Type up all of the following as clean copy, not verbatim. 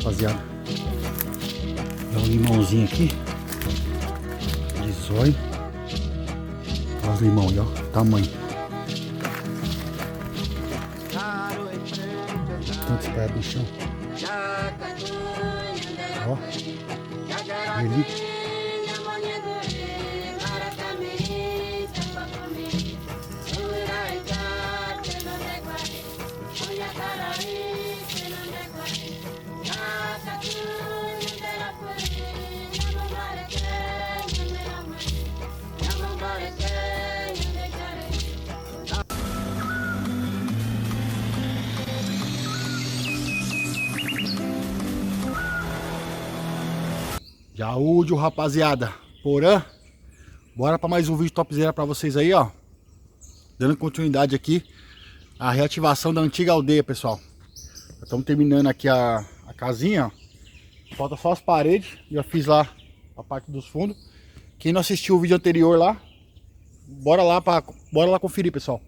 rapaziada. Dá um limãozinho aqui. De zóio. Olha os limão aí, ó. Tamanho. Tanto espera no chão. Ó. Ele. Jaúdio, rapaziada. Porã. Bora para mais um vídeo topzera para vocês aí, ó. Dando continuidade aqui a reativação da antiga aldeia, pessoal. Estamos terminando aqui a casinha, ó. Falta só as paredes. Já fiz lá a parte dos fundos. Quem não assistiu o vídeo anterior lá, bora lá conferir, pessoal.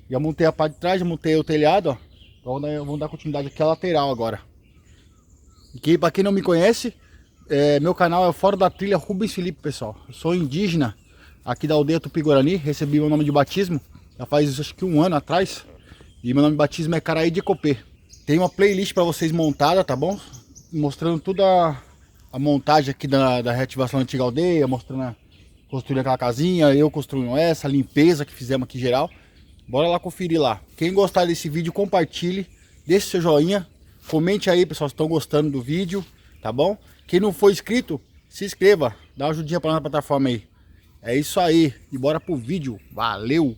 Já montei a parte de trás, já montei o telhado, ó. Então vamos dar continuidade aqui à lateral agora. E para quem não me conhece, meu canal é Fora da Trilha Rubens Felipe, pessoal. Eu sou indígena aqui da aldeia Tupi-Guarani. Recebi meu nome de batismo já faz acho que um ano atrás. E meu nome de batismo é Caraí de Ecopê. Tem uma playlist para vocês montada, tá bom? Mostrando toda a montagem aqui da reativação da antiga aldeia. Mostrando construindo aquela casinha, eu construindo essa, a limpeza que fizemos aqui geral. Bora lá conferir lá. Quem gostar desse vídeo, compartilhe, deixe seu joinha. Comente aí, pessoal, se estão gostando do vídeo, tá bom? Quem não for inscrito, se inscreva, dá uma ajudinha pra nossa plataforma aí. É isso aí, e bora pro vídeo. Valeu!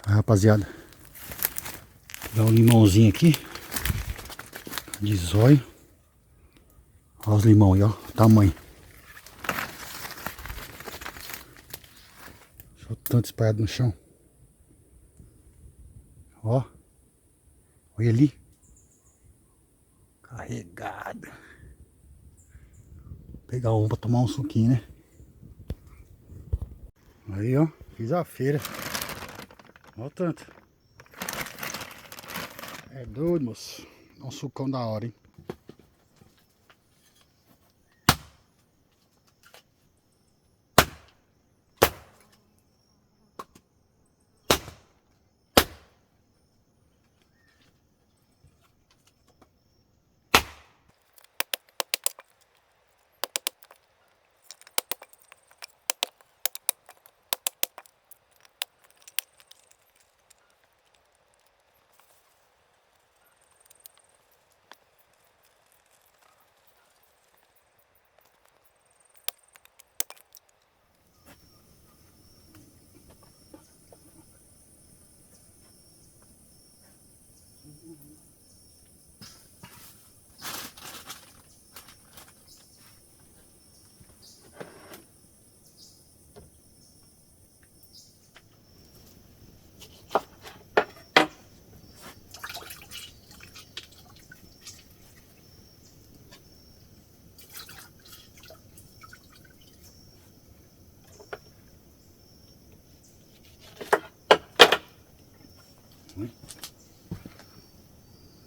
Rapaziada, dá um limãozinho aqui de zóio. Olha os limão aí, ó, tamanho. Olha o tanto espalhado no chão. Ó, olha ali. Carregado. Vou pegar um pra tomar um suquinho, né? Aí, ó, fiz a feira. Olha o tanto. É doido, moço. Dá um sucão da hora, hein?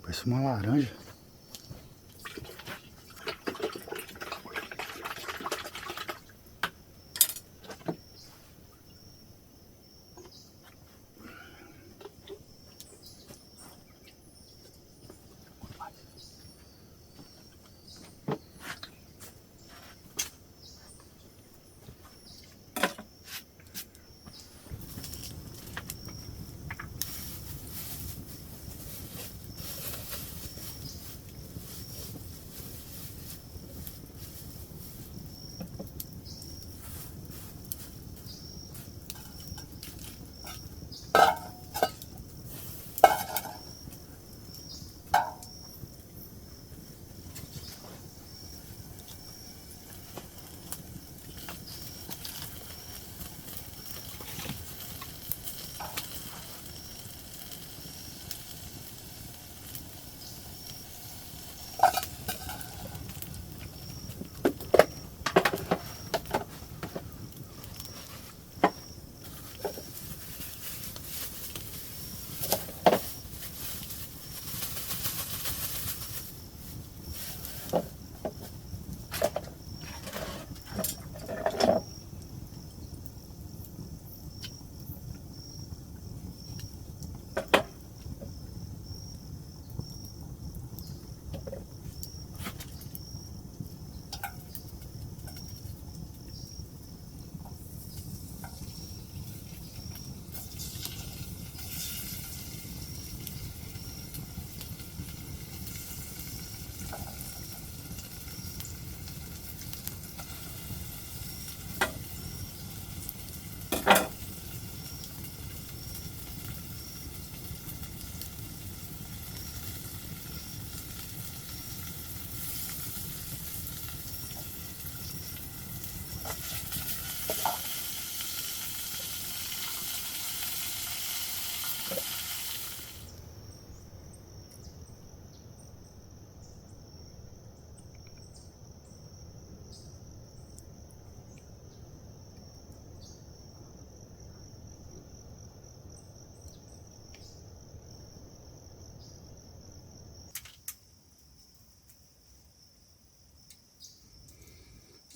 Parece uma laranja.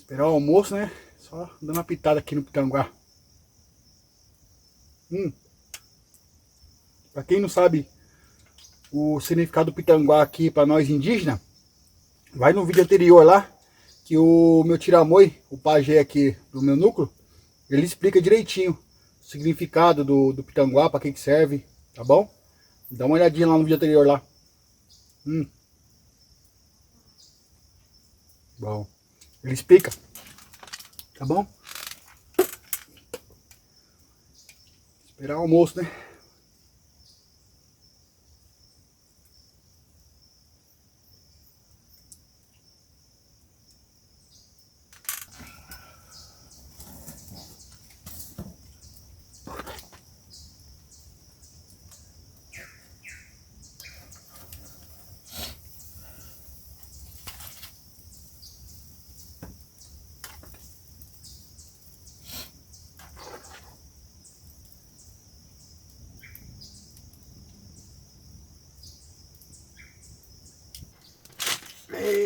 Esperar o almoço, né? Só dando uma pitada aqui no pitanguá. Pra quem não sabe o significado do pitanguá aqui pra nós indígenas, vai no vídeo anterior lá, que o meu tiramoi, o pajé aqui do meu núcleo, ele explica direitinho o significado do pitanguá, pra que serve, tá bom? Dá uma olhadinha lá no vídeo anterior lá. Bom, ele explica, tá bom? Esperar o almoço, né?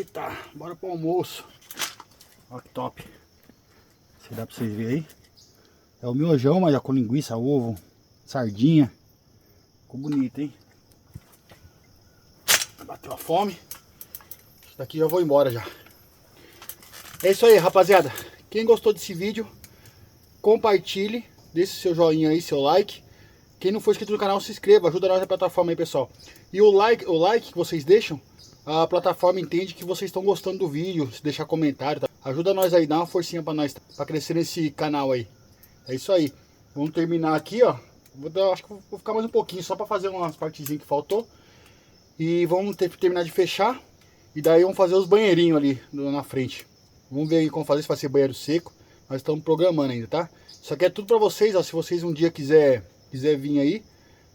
Eita, bora pro almoço. Olha que top. Se dá pra vocês verem aí. É o miojão, mas já com linguiça, ovo, sardinha. Ficou bonito, hein? Bateu a fome. Isso daqui já vou embora já. É isso aí, rapaziada. Quem gostou desse vídeo, compartilhe. Deixe seu joinha aí, seu like. Quem não for inscrito no canal, se inscreva. Ajuda nós na plataforma aí, pessoal. E o like que vocês deixam, a plataforma entende que vocês estão gostando do vídeo. Se deixar comentário, tá? Ajuda nós aí, dá uma forcinha pra nós, pra crescer nesse canal aí. É isso aí. Vamos terminar aqui, ó. Acho que vou ficar mais um pouquinho, só pra fazer umas partezinhas que faltou. E vamos terminar de fechar. E daí vamos fazer os banheirinhos ali na frente. Vamos ver aí como fazer, se vai ser banheiro seco. Nós estamos programando ainda, tá? Isso aqui é tudo pra vocês, ó. Se vocês um dia quiser vir aí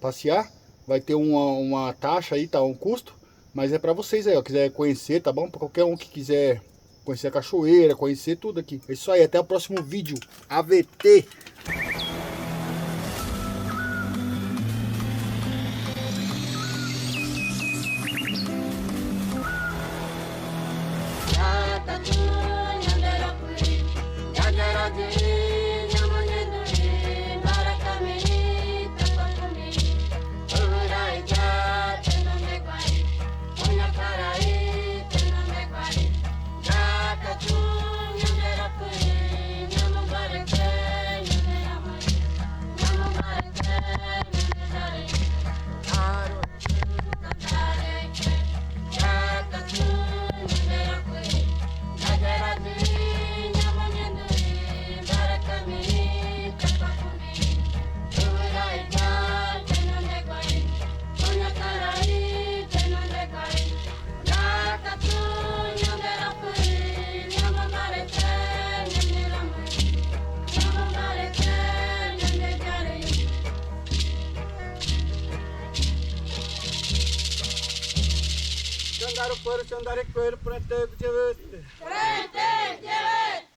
passear, vai ter uma taxa aí, tá? Um custo. Mas é pra vocês aí, ó. Quiser conhecer, tá bom? Pra qualquer um que quiser conhecer a cachoeira, conhecer tudo aqui. É isso aí, até o próximo vídeo. AVT! Candaro por candare coelho prete